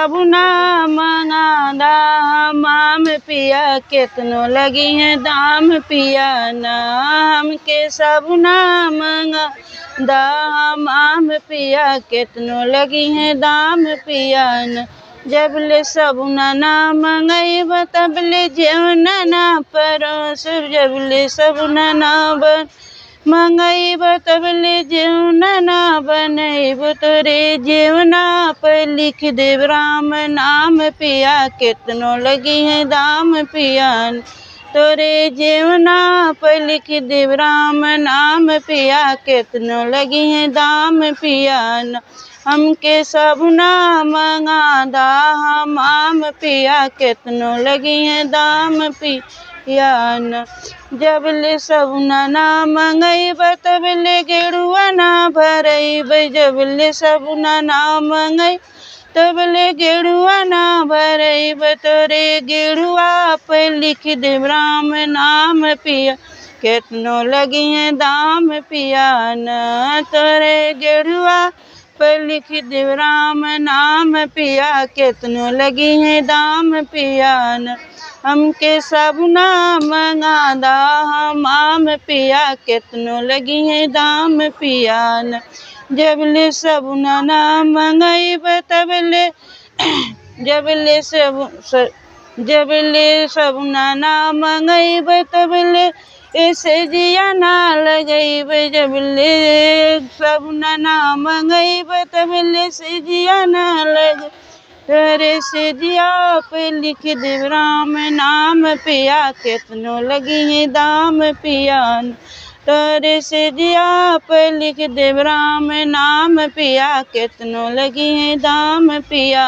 सब ना मंगादा माम पिया केतनो लगी है दाम पिया ना हमके सब ना मंगादा माम पिया केतनो लगी है दाम पिया ना जबले सबुना ना मंगैब तबले जेवना ना परोस जबले सबुना ना मंगैब तबले जेवना ना बनैब तोरे जेवना पर लिख देव राम नाम पिया केतनो लगी है दाम पिया तोरे जेवना पर लिख देव राम नाम पिया केतनो लगी है दाम पिया हमके सब ना मंगादा माम पिया केतनो लगी है दाम पिया जबले सब ना मंगैब तबले गेरुआ ना भरैब जबले सब ना मंगैब तबले गेरुआ ना भरैब तोरे गेरुआ पे लिख देव राम नाम पिया केतनो लगी है दाम पिया न तोरे गेरुआ पर लिख देव राम नाम पिया केतनो लगी है दाम पिया न हमके सब ना मंगादा माम पिया केतनो लगी है दाम पिया न जबले सब ना मंगैब तबले जबले सब ना मंगैब तबले ऐसे जिया ना लगैब जबले सब ना मंगैब तबले से जिया ना लग तोरे से जिया पे लिख देव राम नाम पिया केतनो लगी है दाम पिया तोरे से जिया पे लिख देव राम नाम पिया केतनो लगी है दाम पिया।